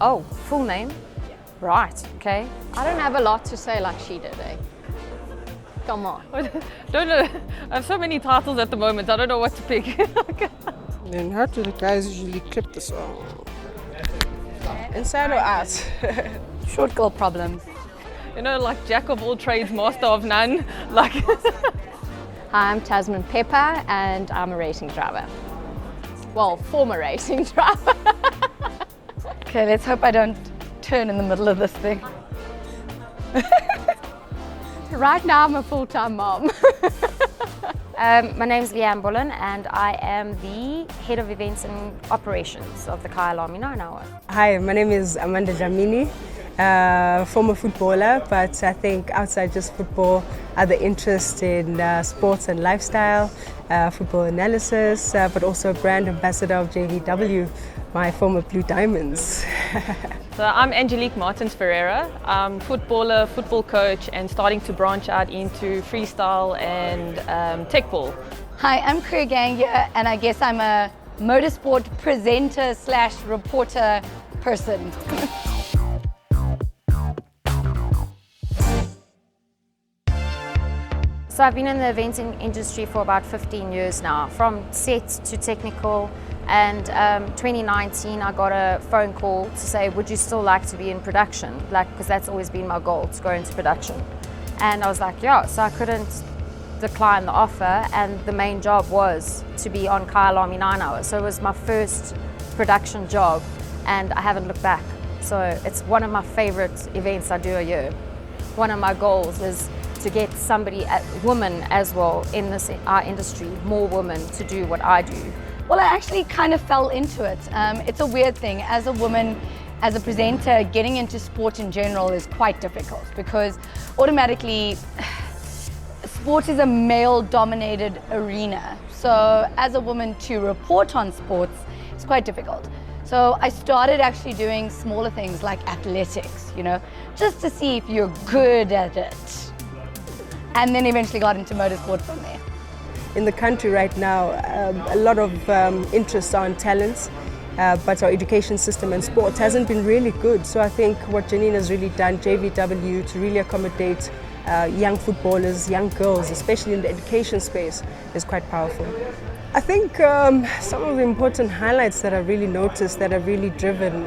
Oh, full name? Right, okay. I don't have a lot to say like she did, eh? Come on. Don't know. I have so many titles at the moment, I don't know what to pick. Then how do the guys usually clip the song? Inside or out? Short girl problems. You know, like jack of all trades, master of none. Like. Hi, I'm Tasman Pepper and I'm a racing driver. Well, former racing driver. Okay, let's hope I don't turn in the middle of this thing. Right now I'm a full-time mom. My name is Leanne Bullen and I am the Head of Events and Operations of the Kyalami 9h. Hi, my name is Amanda Jamini, former footballer, but I think outside just football, other interests in sports and lifestyle, football analysis, but also brand ambassador of JVW, my former Blue Diamonds. So I'm Angelique Martins Ferreira. I'm footballer, football coach, and starting to branch out into freestyle and tech ball. Hi, I'm Crew Gang here, and I guess I'm a motorsport presenter / reporter person. So I've been in the eventing industry for about 15 years now, from set to technical. And 2019 I got a phone call to say, would you still like to be in production? Because that's always been my goal, to go into production. And I was like, yeah, so I couldn't decline the offer, and the main job was to be on Kyalami 9h. So it was my first production job and I haven't looked back. So it's one of my favorite events I do a year. One of my goals is to get somebody, women as well, in our industry, more women to do what I do. Well, I actually kind of fell into it. It's a weird thing. As a woman, as a presenter, getting into sport in general is quite difficult because automatically sport is a male-dominated arena. So as a woman to report on sports, it's quite difficult. So I started actually doing smaller things like athletics, you know, just to see if you're good at it. And then eventually got into motorsport from there. In the country right now, a lot of interest on talents, but our education system and sport hasn't been really good. So I think what Janine has really done, JVW, to really accommodate young footballers, young girls, especially in the education space, is quite powerful. I think some of the important highlights that I've really noticed that have really driven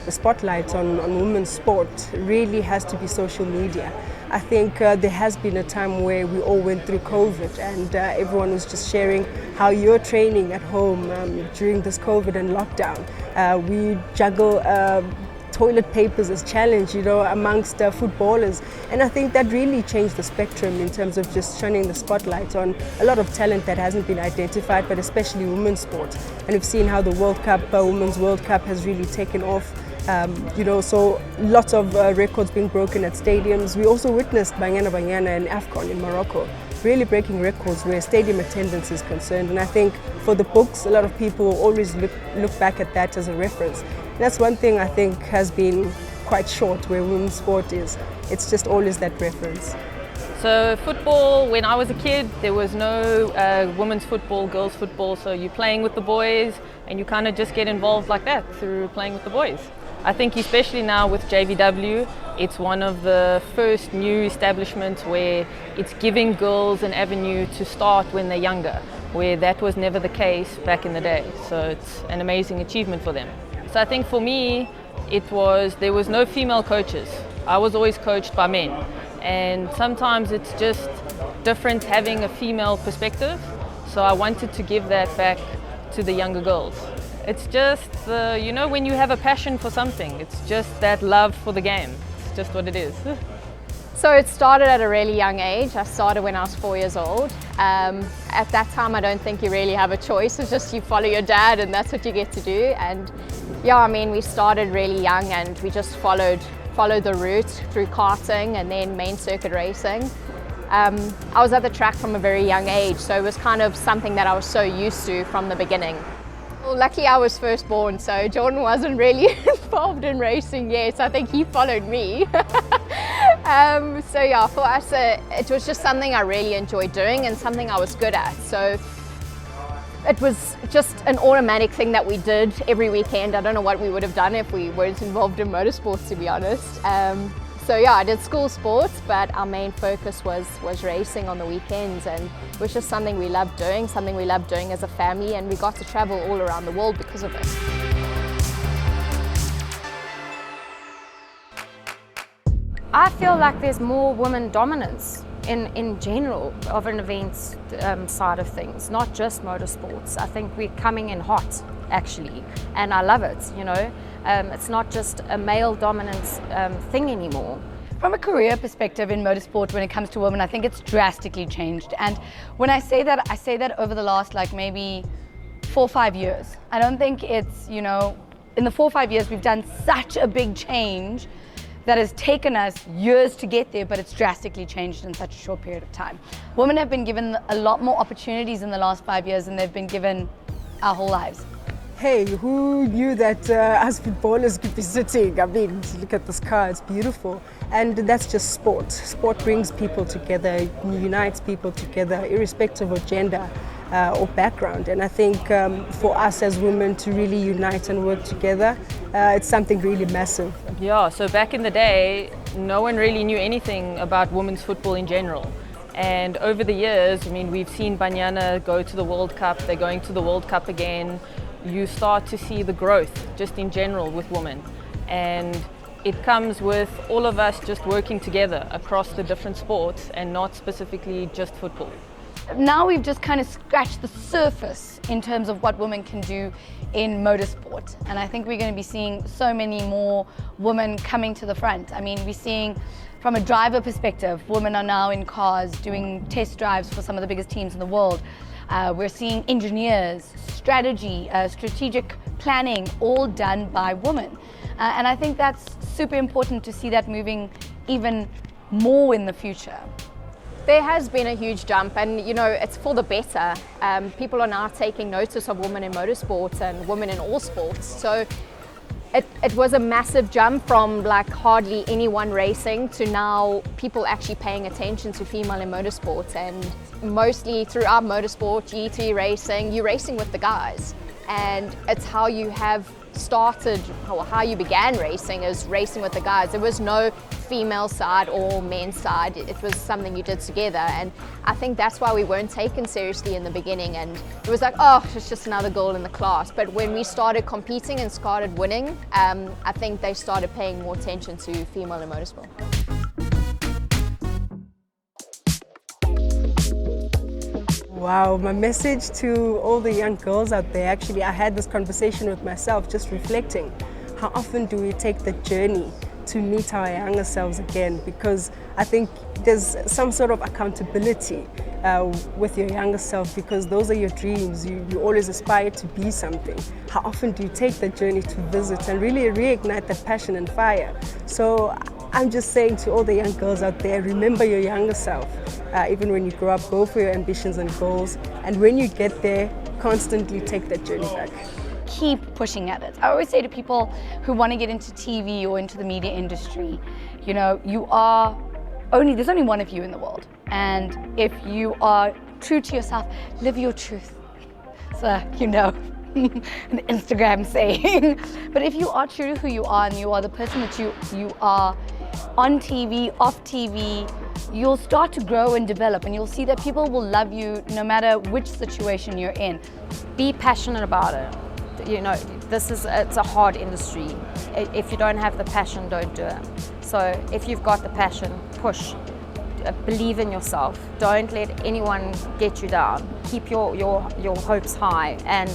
the spotlight on women's sport really has to be social media. I think there has been a time where we all went through COVID and everyone was just sharing how you're training at home during this COVID and lockdown. We juggle toilet papers as challenge, you know, amongst footballers. And I think that really changed the spectrum in terms of just shining the spotlight on a lot of talent that hasn't been identified, but especially women's sport. And we've seen how the World Cup, Women's World Cup has really taken off. You know, so lots of records being broken at stadiums. We also witnessed Banyana and AFCON in Morocco, really breaking records where stadium attendance is concerned. And I think for the books, a lot of people always look back at that as a reference. And that's one thing I think has been quite short where women's sport is. It's just always that reference. So football, when I was a kid, there was no women's football, girls football, so you're playing with the boys and you kind of just get involved like that through playing with the boys. I think especially now with JVW, it's one of the first new establishments where it's giving girls an avenue to start when they're younger, where that was never the case back in the day. So it's an amazing achievement for them. So I think for me, there was no female coaches. I was always coached by men. And sometimes it's just different having a female perspective. So I wanted to give that back to the younger girls. It's just, you know, when you have a passion for something, it's just that love for the game. It's just what it is. So it started at a really young age. I started when I was 4 years old. At that time, I don't think you really have a choice. It's just you follow your dad and that's what you get to do. And yeah, I mean, we started really young and we just followed the route through karting and then main circuit racing. I was at the track from a very young age, so it was kind of something that I was so used to from the beginning. Well, luckily I was first born, so Jordan wasn't really involved in racing yet, so I think he followed me. So yeah, for us it was just something I really enjoyed doing and something I was good at. So it was just an automatic thing that we did every weekend. I don't know what we would have done if we weren't involved in motorsports, to be honest. So yeah, I did school sports, but our main focus was racing on the weekends, and it was just something we loved doing as a family, and we got to travel all around the world because of it. I feel like there's more women dominance in general of an events side of things, not just motorsports. I think we're coming in hot, actually, and I love it, you know. It's not just a male dominance thing anymore. From a career perspective in motorsport, when it comes to women, I think it's drastically changed. And when I say that over the last like maybe 4 or 5 years. I don't think it's, you know, in the 4 or 5 years we've done such a big change that has taken us years to get there, but it's drastically changed in such a short period of time. Women have been given a lot more opportunities in the last 5 years than they've been given our whole lives. Hey, who knew that us footballers could be sitting? I mean, look at this car, it's beautiful. And that's just sport. Sport brings people together, unites people together, irrespective of gender or background. And I think for us as women to really unite and work together, it's something really massive. Yeah, so back in the day, no one really knew anything about women's football in general. And over the years, I mean, we've seen Banyana go to the World Cup, they're going to the World Cup again. You start to see the growth just in general with women. And it comes with all of us just working together across the different sports and not specifically just football. Now we've just kind of scratched the surface in terms of what women can do in motorsport. And I think we're going to be seeing so many more women coming to the front. I mean, we're seeing from a driver perspective, women are now in cars doing test drives for some of the biggest teams in the world. We're seeing engineers, strategy, strategic planning, all done by women. And I think that's super important to see that moving even more in the future. There has been a huge jump, and you know, it's for the better. People are now taking notice of women in motorsports and women in all sports. So it was a massive jump from like hardly anyone racing to now people actually paying attention to female in motorsports. And mostly throughout motorsport, GT racing, you're racing with the guys. And it's how you have started, or how you began racing, is racing with the guys. There was no female side or men's side. It was something you did together, and I think that's why we weren't taken seriously in the beginning, and it was like, oh, it's just another girl in the class. But when we started competing and started winning, I think they started paying more attention to female in motorsport. Wow, my message to all the young girls out there, actually, I had this conversation with myself, just reflecting. How often do we take the journey to meet our younger selves again? Because I think there's some sort of accountability with your younger self, because those are your dreams. You always aspire to be something. How often do you take the journey to visit and really reignite that passion and fire? So I'm just saying to all the young girls out there, remember your younger self. Even when you grow up, go for your ambitions and goals. And when you get there, constantly take that journey back. Keep pushing at it. I always say to people who want to get into TV or into the media industry, you know, there's only one of you in the world. And if you are true to yourself, live your truth. So, you know, an Instagram saying. But if you are true to who you are and you are the person that you are on TV, off TV, you'll start to grow and develop, and you'll see that people will love you no matter which situation you're in. Be passionate about it. You know, it's a hard industry. If you don't have the passion, don't do it. So if you've got the passion, push. Believe in yourself. Don't let anyone get you down. Keep your hopes high and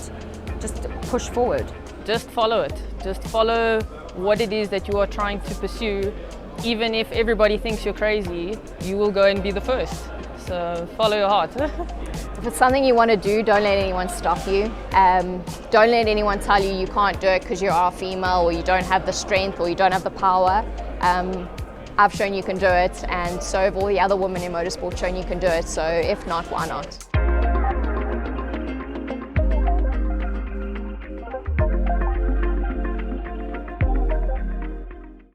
just push forward. Just follow it. Just follow what it is that you are trying to pursue. Even if everybody thinks you're crazy, you will go and be the first. So follow your heart. If it's something you want to do, don't let anyone stop you. Don't let anyone tell you you can't do it because you are female, or you don't have the strength, or you don't have the power. I've shown you can do it, and so have all the other women in motorsport shown you can do it. So if not, why not?